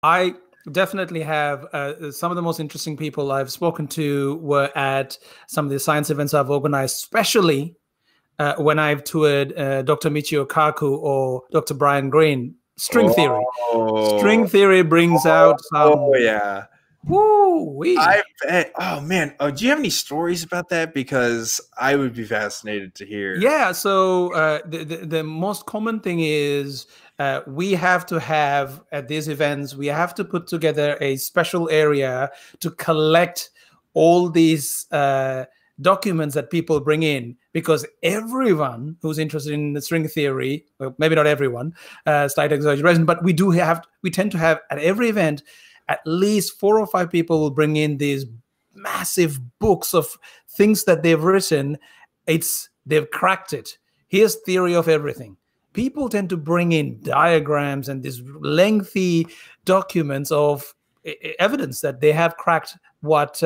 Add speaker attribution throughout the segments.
Speaker 1: I definitely have. Some of the most interesting people I've spoken to were at some of the science events I've organized, especially when I've toured Dr. Michio Kaku or Dr. Brian Greene. String theory.
Speaker 2: Oh,
Speaker 1: String theory brings out
Speaker 2: oh
Speaker 1: some.
Speaker 2: yeah.
Speaker 1: Woo-wee.
Speaker 2: I bet. Oh man. Oh, do you have any stories about that? Because I would be fascinated to hear.
Speaker 1: Yeah, so the most common thing is we have to have at these events, we have to put together a special area to collect all these documents that people bring in, because everyone who's interested in the string theory, well, maybe not everyone, slight exaggeration, but we tend to have at every event at least 4 or 5 people will bring in these massive books of things that they've written. They've cracked it. Here's theory of everything. People tend to bring in diagrams and these lengthy documents of evidence that they have cracked what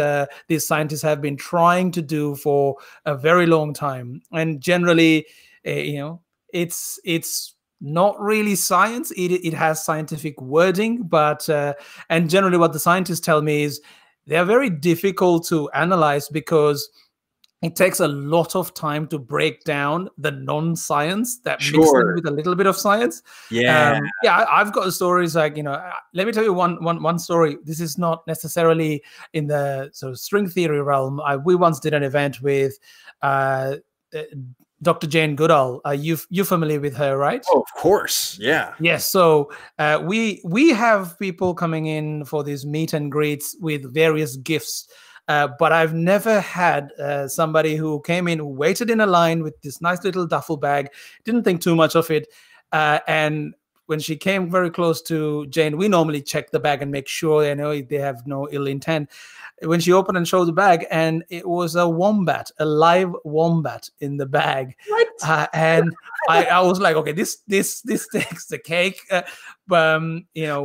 Speaker 1: these scientists have been trying to do for a very long time. And generally, it's not really science. It has scientific wording, but and generally what the scientists tell me is they're very difficult to analyze because it takes a lot of time to break down the non-science that mixed in
Speaker 2: Sure.
Speaker 1: with a little bit of science.
Speaker 2: Yeah.
Speaker 1: I've got stories like, let me tell you one story. This is not necessarily in the sort of string theory realm. We once did an event with Dr. Jane Goodall. You're familiar with her, right?
Speaker 2: Oh, of course. Yeah.
Speaker 1: Yes. So we have people coming in for these meet and greets with various gifts. But I've never had somebody who came in, who waited in a line with this nice little duffel bag, didn't think too much of it. And when she came very close to Jane, we normally check the bag and make sure they have no ill intent. When she opened and showed the bag, and it was a wombat, a live wombat in the bag.
Speaker 2: What?
Speaker 1: And I was like, okay, this takes the cake. But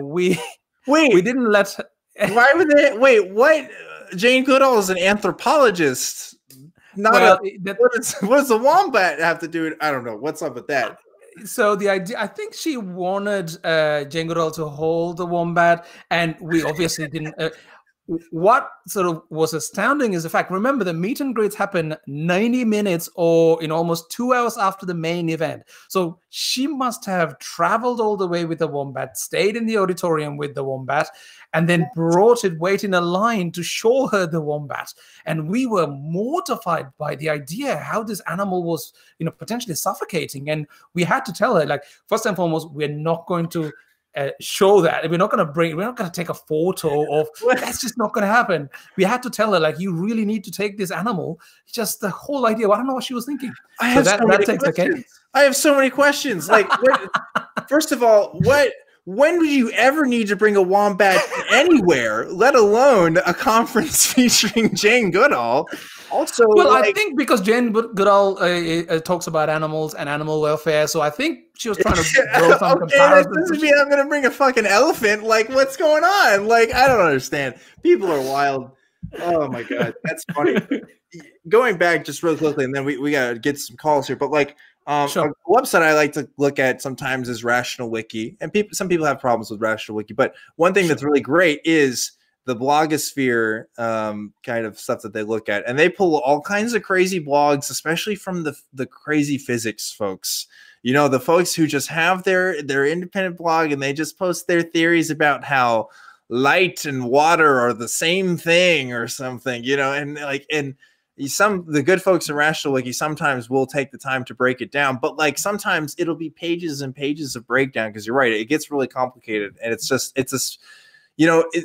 Speaker 1: we didn't let.
Speaker 2: Why would they? Wait, what? Jane Goodall is an anthropologist. What does the wombat have to do? I don't know. What's up with that?
Speaker 1: So the idea, I think she wanted Jane Goodall to hold the wombat, and we obviously didn't. What sort of was astounding is the fact, remember, the meet and greets happen 90 minutes or in almost 2 hours after the main event. So she must have traveled all the way with the wombat, stayed in the auditorium with the wombat, and then brought it, wait in a line to show her the wombat. And we were mortified by the idea how this animal was, potentially suffocating. And we had to tell her, like, first and foremost, we're not going to show that. We're not going to take a photo of, that's just not going to happen. We had to tell her, like, you really need to take this animal. Just the whole idea. I don't know what she was thinking.
Speaker 2: I have so many questions. Like, first of all, when would you ever need to bring a wombat anywhere, let alone a conference featuring Jane Goodall? Also,
Speaker 1: well, I think because Jane Goodall talks about animals and animal welfare, so I think she was trying to draw some comparisons.
Speaker 2: That doesn't mean I'm going to bring a fucking elephant. Like, what's going on? Like, I don't understand. People are wild. Oh my god, that's funny. Going back just real quickly, and then we got to get some calls here. But like,
Speaker 1: sure.
Speaker 2: A website I like to look at sometimes is Rational Wiki, and some people have problems with Rational Wiki. But one thing that's really great is the blogosphere kind of stuff that they look at, and they pull all kinds of crazy blogs, especially from the crazy physics folks. The folks who just have their independent blog and they just post their theories about how light and water are the same thing or something, and the good folks in Rational Wiki sometimes will take the time to break it down, but like sometimes it'll be pages and pages of breakdown, because you're right, it gets really complicated, and it's just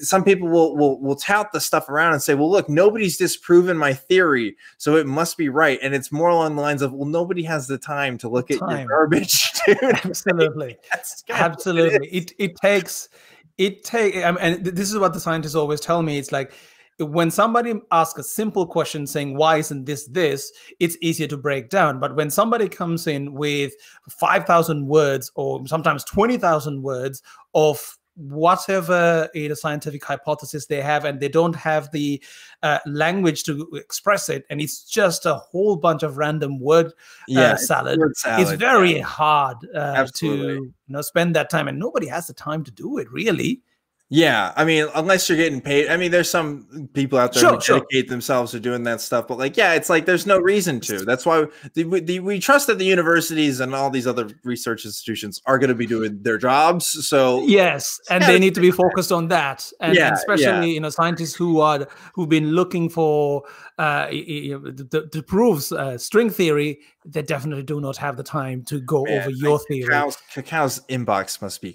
Speaker 2: some people will tout the stuff around and say, well, look, nobody's disproven my theory, so it must be right. And it's more along the lines of, well, nobody has the time to look at your garbage, dude.
Speaker 1: Absolutely. Absolutely. It takes, and this is what the scientists always tell me. It's like, when somebody asks a simple question saying, why isn't this, it's easier to break down. But when somebody comes in with 5,000 words or sometimes 20,000 words of whatever scientific hypothesis they have, and they don't have the language to express it, and it's just a whole bunch of random word salad. It's very hard to spend that time, and nobody has the time to do it, really.
Speaker 2: Yeah, I mean, unless you're getting paid. I mean, there's some people out there who dedicate themselves to doing that stuff, but like, yeah, it's like there's no reason to. That's why we trust that the universities and all these other research institutions are going to be doing their jobs. So
Speaker 1: yes, and they need to be focused on that, and,
Speaker 2: yeah,
Speaker 1: and especially scientists who've been looking for to prove string theory. They definitely do not have the time to go over your theory.
Speaker 2: Cacao's inbox must be